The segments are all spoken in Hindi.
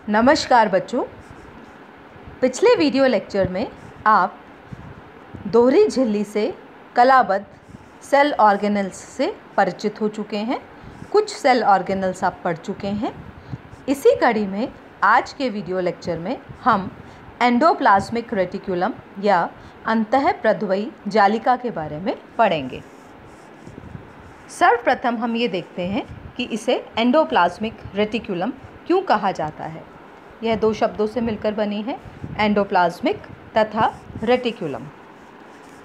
नमस्कार बच्चों, पिछले वीडियो लेक्चर में आप दोहरी झिल्ली से कलाबद्ध सेल ऑर्गेनेल्स से परिचित हो चुके हैं। कुछ सेल ऑर्गेनेल्स आप पढ़ चुके हैं। इसी कड़ी में आज के वीडियो लेक्चर में हम एंडोप्लाज्मिक रेटिकुलम या अंतःप्रद्वयी जालिका के बारे में पढ़ेंगे। सर्वप्रथम हम ये देखते हैं कि इसे एंडोप्लाज्मिक रेटिकुलम क्यों कहा जाता है। यह दो शब्दों से मिलकर बनी है, एंडोप्लाज्मिक तथा रेटिकुलम।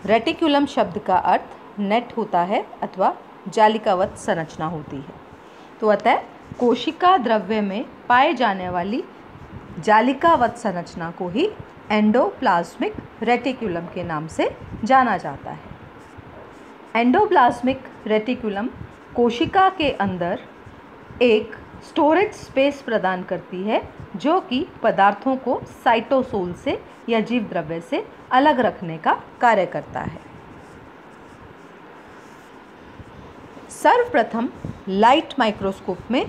रेटिकुलम शब्द का अर्थ नेट होता है अथवा जालिकावत संरचना होती है। तो अतः कोशिका द्रव्य में पाए जाने वाली जालिकावत संरचना को ही एंडोप्लाज्मिक रेटिकुलम के नाम से जाना जाता है। एंडोप्लाज्मिक रेटिकुलम कोशिका के अंदर एक स्टोरेज स्पेस प्रदान करती है जो कि पदार्थों को साइटोसोल से या जीव द्रव्य से अलग रखने का कार्य करता है। सर्वप्रथम लाइट माइक्रोस्कोप में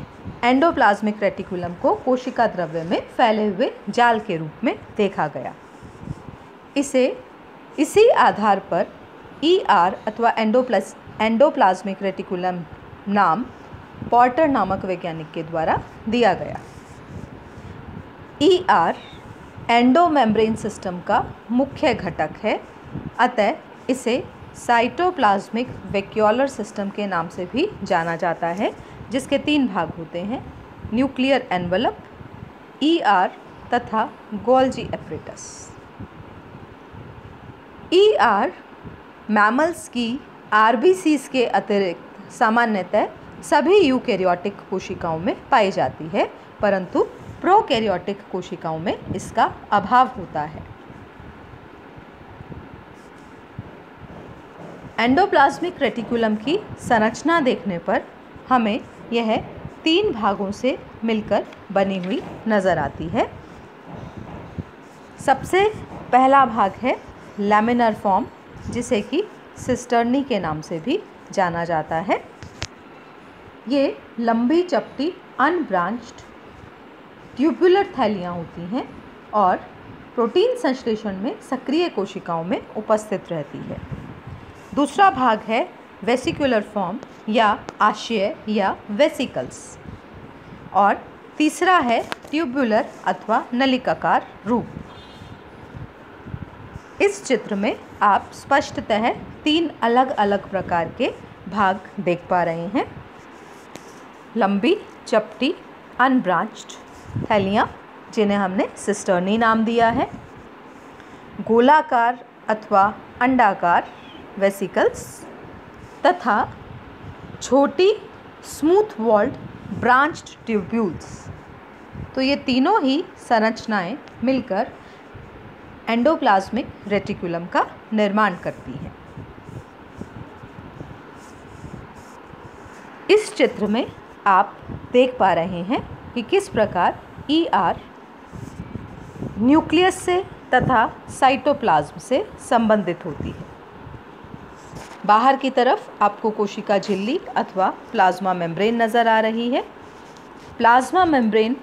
एंडोप्लाज्मिक रेटिकुलम को कोशिका द्रव्य में फैले हुए जाल के रूप में देखा गया। इसी आधार पर ER अथवा एंडोप्लाज्मिक रेटिकुलम नाम पॉर्टर नामक वैज्ञानिक के द्वारा दिया गया। ER एंडोमेम्ब्रेन सिस्टम का मुख्य घटक है, अतः इसे साइटोप्लाज्मिक वैक्यूलर सिस्टम के नाम से भी जाना जाता है, जिसके 3 भाग होते हैं, न्यूक्लियर एनवलप, ER तथा गोल्जी एपरेटस। ER मैमल्स की RBCs के अतिरिक्त सामान्यतः सभी यूकैरियोटिक कोशिकाओं में पाई जाती है, परंतु प्रोकैरियोटिक कोशिकाओं में इसका अभाव होता है। एंडोप्लाज्मिक रेटिकुलम की संरचना देखने पर हमें यह 3 भागों से मिलकर बनी हुई नज़र आती है। सबसे पहला भाग है लैमिनर फॉर्म, जिसे कि सिस्टर्नी के नाम से भी जाना जाता है। ये लंबी चपटी अनब्रांच्ड ट्यूबुलर थैलियाँ होती हैं और प्रोटीन संश्लेषण में सक्रिय कोशिकाओं में उपस्थित रहती है। दूसरा भाग है वेसिकुलर फॉर्म या आशय या वेसिकल्स, और तीसरा है ट्यूबुलर अथवा नलिकाकार रूप। इस चित्र में आप स्पष्टतः 3 अलग अलग प्रकार के भाग देख पा रहे हैं। लंबी चपटी अनब्रांच्ड थैलियाँ, जिन्हें हमने सिस्टर्नी नाम दिया है, गोलाकार अथवा अंडाकार वेसिकल्स तथा छोटी स्मूथ वॉल्ड ब्रांच्ड ट्यूब्यूल्स। तो ये तीनों ही संरचनाएं मिलकर एंडोप्लाज्मिक रेटिकुलम का निर्माण करती हैं। इस चित्र में आप देख पा रहे हैं कि किस प्रकार ER न्यूक्लियस से तथा साइटोप्लाज्म से संबंधित होती है। बाहर की तरफ आपको कोशिका झिल्ली अथवा प्लाज्मा मेम्ब्रेन नज़र आ रही है। प्लाज्मा मेम्ब्रेन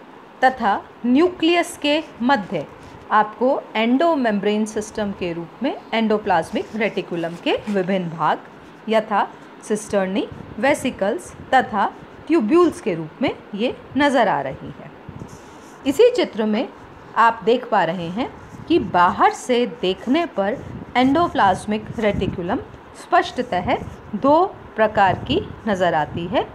तथा न्यूक्लियस के मध्य आपको एंडोमेम्ब्रेन सिस्टम के रूप में एंडोप्लाज्मिक रेटिकुलम के विभिन्न भाग यथा सिस्टर्नी, वेसिकल्स तथा ट्यूब्यूल्स के रूप में ये नज़र आ रही है। इसी चित्र में आप देख पा रहे हैं कि बाहर से देखने पर एंडोप्लाज्मिक रेटिकुलम स्पष्टतः 2 प्रकार की नज़र आती है।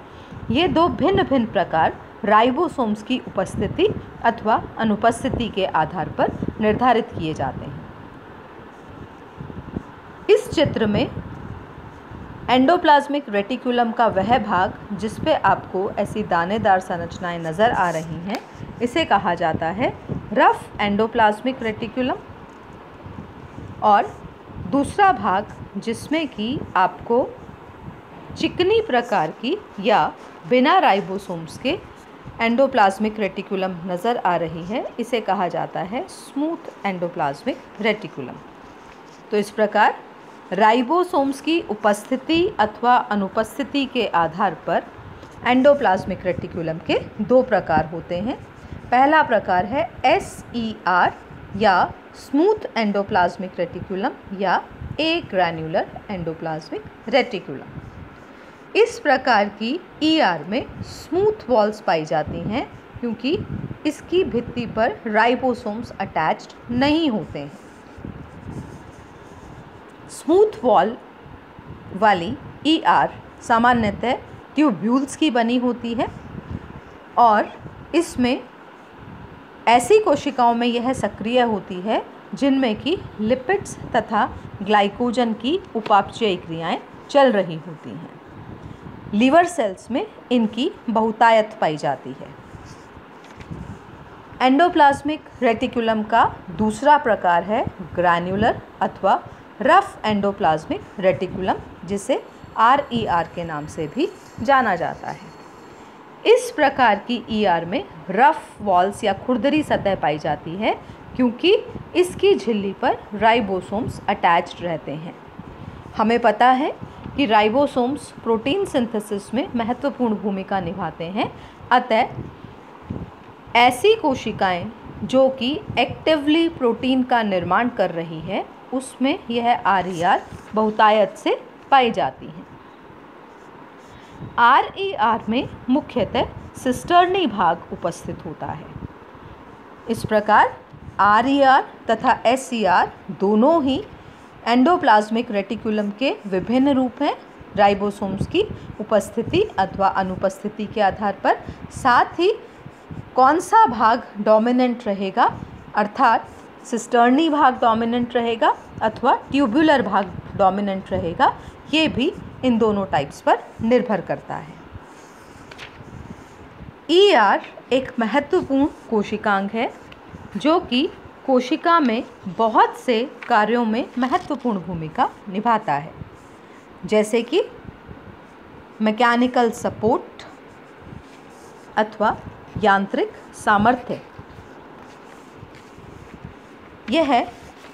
ये 2 भिन्न भिन्न प्रकार राइबोसोम्स की उपस्थिति अथवा अनुपस्थिति के आधार पर निर्धारित किए जाते हैं। इस चित्र में एंडोप्लाज्मिक रेटिकुलम का वह भाग जिस पे आपको ऐसी दानेदार संरचनाएं नज़र आ रही हैं, इसे कहा जाता है रफ एंडोप्लाज्मिक रेटिकुलम, और दूसरा भाग जिसमें कि आपको चिकनी प्रकार की या बिना राइबोसोम्स के एंडोप्लाज्मिक रेटिकुलम नज़र आ रही है, इसे कहा जाता है स्मूथ एंडोप्लाज्मिक रेटिकुलम। तो इस प्रकार राइबोसोम्स की उपस्थिति अथवा अनुपस्थिति के आधार पर एंडोप्लाज्मिक रेटिकुलम के 2 प्रकार होते हैं। पहला प्रकार है SER या स्मूथ एंडोप्लाज्मिक रेटिकुलम या ए ग्रैन्युलर एंडोप्लाज्मिक रेटिकुलम। इस प्रकार की ER में स्मूथ वॉल्स पाई जाती हैं क्योंकि इसकी भित्ति पर राइबोसोम्स अटैच्ड नहीं होते हैं। स्मूथ वॉल वाली ER सामान्यतः ट्यूब्यूल्स की बनी होती है और इसमें ऐसी कोशिकाओं में यह सक्रिय होती है जिनमें कि लिपिड्स तथा ग्लाइकोजन की उपापचयी क्रियाएं चल रही होती हैं। लीवर सेल्स में इनकी बहुतायत पाई जाती है। एंडोप्लाज्मिक रेटिकुलम का दूसरा प्रकार है ग्रैन्युलर अथवा रफ एंडोप्लाज्मिक रेटिकुलम, जिसे RER के नाम से भी जाना जाता है। इस प्रकार की ER में रफ वॉल्स या खुरदरी सतह पाई जाती है क्योंकि इसकी झिल्ली पर राइबोसोम्स अटैच्ड रहते हैं। हमें पता है कि राइबोसोम्स प्रोटीन सिंथेसिस में महत्वपूर्ण भूमिका निभाते हैं, अतः ऐसी कोशिकाएं जो कि एक्टिवली प्रोटीन का निर्माण कर रही है उसमें यह RER बहुतायत से पाई जाती हैं। RER में मुख्यतः सिस्टर्नी भाग उपस्थित होता है। इस प्रकार RER तथा SER दोनों ही एंडोप्लाज्मिक रेटिकुलम के विभिन्न रूप हैं, राइबोसोम्स की उपस्थिति अथवा अनुपस्थिति के आधार पर। साथ ही कौन सा भाग डोमिनेंट रहेगा, अर्थात सिस्टर्नी भाग डोमिनेंट रहेगा अथवा ट्यूबुलर भाग डोमिनेंट रहेगा, ये भी इन दोनों टाइप्स पर निर्भर करता है। ER एक महत्वपूर्ण कोशिकांग है जो कि कोशिका में बहुत से कार्यों में महत्वपूर्ण भूमिका निभाता है, जैसे कि मैकेनिकल सपोर्ट अथवा यांत्रिक सामर्थ्य। यह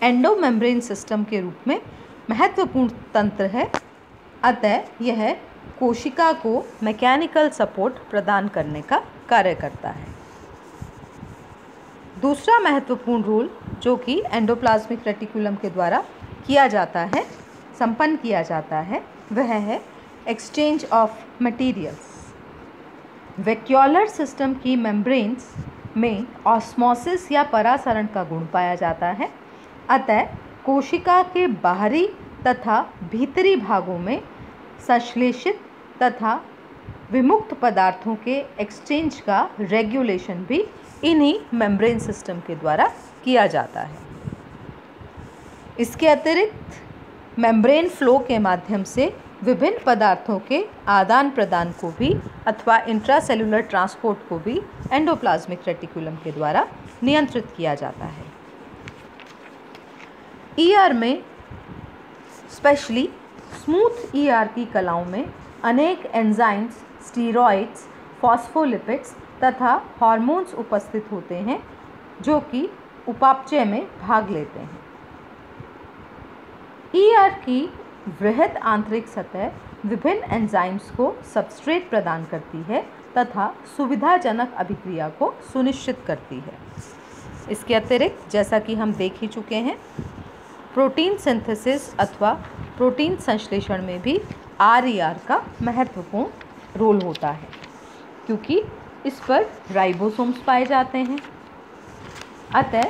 एंडोमेम्ब्रेन सिस्टम के रूप में महत्वपूर्ण तंत्र है, अतः यह कोशिका को मैकेनिकल सपोर्ट प्रदान करने का कार्य करता है। दूसरा महत्वपूर्ण रोल जो कि एंडोप्लाज्मिक रेटिकुलम के द्वारा संपन्न किया जाता है वह है exchange of materials. Vacuolar system की मेम्ब्रेन्स में ऑस्मोसिस या परासरण का गुण पाया जाता है, अतः कोशिका के बाहरी तथा भीतरी भागों में संश्लेषित तथा विमुक्त पदार्थों के एक्सचेंज का रेगुलेशन भी इन्हीं मेम्ब्रेन सिस्टम के द्वारा किया जाता है। इसके अतिरिक्त मेम्ब्रेन फ्लो के माध्यम से विभिन्न पदार्थों के आदान प्रदान को भी अथवा इंट्रासेलुलर ट्रांसपोर्ट को भी एंडोप्लाज्मिक रेटिकुलम के द्वारा नियंत्रित किया जाता है। ER में स्पेशली स्मूथ ER की कलाओं में अनेक एंजाइम्स, स्टीरॉइड्स, फॉस्फोलिपिड्स तथा हार्मोन्स उपस्थित होते हैं जो कि उपापचय में भाग लेते हैं। ER की वृहद आंतरिक सतह विभिन्न एंजाइम्स को सबस्ट्रेट प्रदान करती है तथा सुविधाजनक अभिक्रिया को सुनिश्चित करती है। इसके अतिरिक्त जैसा कि हम देख ही चुके हैं, प्रोटीन सिंथेसिस अथवा प्रोटीन संश्लेषण में भी RER का महत्वपूर्ण रोल होता है क्योंकि इस पर राइबोसोम्स पाए जाते हैं। अतः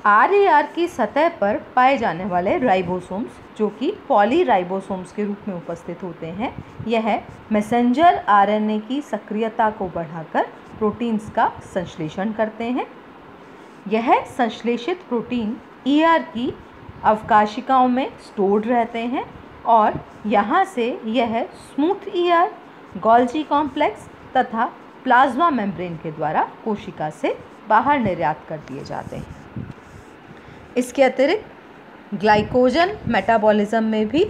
RER की सतह पर पाए जाने वाले राइबोसोम्स जो कि पॉलीराइबोसोम्स के रूप में उपस्थित होते हैं, यह मैसेंजर RNA की सक्रियता को बढ़ाकर प्रोटीन्स का संश्लेषण करते हैं। यह संश्लेषित प्रोटीन ER की अवकाशिकाओं में स्टोर्ड रहते हैं और यहाँ से यह स्मूथ ER, गोल्जी कॉम्प्लेक्स तथा प्लाज्मा मेम्ब्रेन के द्वारा कोशिका से बाहर निर्यात कर दिए जाते हैं। इसके अतिरिक्त ग्लाइकोजन मेटाबॉलिज्म में भी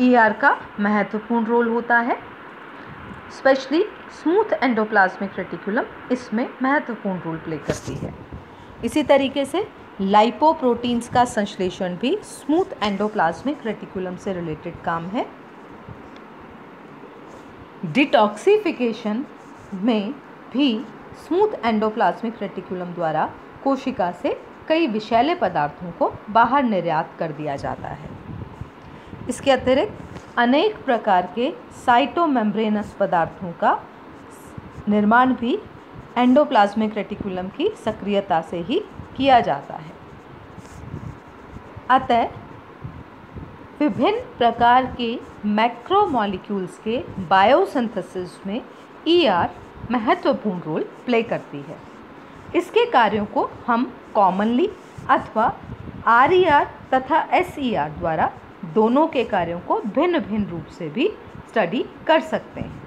ER का महत्वपूर्ण रोल होता है। स्पेशली स्मूथ एंडोप्लाज्मिक रेटिकुलम इसमें महत्वपूर्ण रोल प्ले करती है। इसी तरीके से लाइपोप्रोटीन्स का संश्लेषण भी स्मूथ एंडोप्लाज्मिक रेटिकुलम से रिलेटेड काम है। डिटॉक्सिफिकेशन में भी स्मूथ एंडोप्लाज्मिक रेटिकुलम द्वारा कोशिका से कई विषैले पदार्थों को बाहर निर्यात कर दिया जाता है। इसके अतिरिक्त अनेक प्रकार के साइटोमेम्ब्रेनस पदार्थों का निर्माण भी एंडोप्लाज्मिक रेटिकुलम की सक्रियता से ही किया जाता है। अतः विभिन्न प्रकार के मैक्रोमॉलिक्यूल्स के बायोसिंथेसिस में ER महत्वपूर्ण रोल प्ले करती है। इसके कार्यों को हम कॉमनली अथवा RER तथा SER द्वारा दोनों के कार्यों को भिन्न भिन्न रूप से भी स्टडी कर सकते हैं।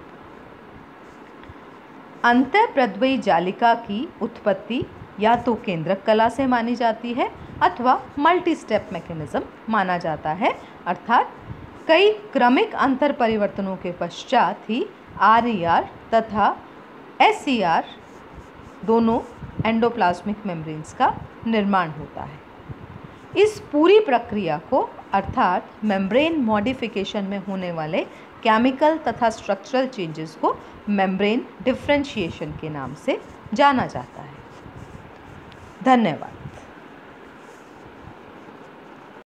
अंतःप्रद्वयी जालिका की उत्पत्ति या तो केंद्रक कला से मानी जाती है अथवा मल्टी स्टेप मैकेनिज्म माना जाता है, अर्थात कई क्रमिक अंतर परिवर्तनों के पश्चात ही RER तथा SER दोनों एंडोप्लाज्मिक मेम्ब्रेन्स का निर्माण होता है। इस पूरी प्रक्रिया को अर्थात मेम्ब्रेन मॉडिफिकेशन में होने वाले केमिकल तथा स्ट्रक्चरल चेंजेस को मेम्ब्रेन डिफरेंशिएशन के नाम से जाना जाता है। धन्यवाद।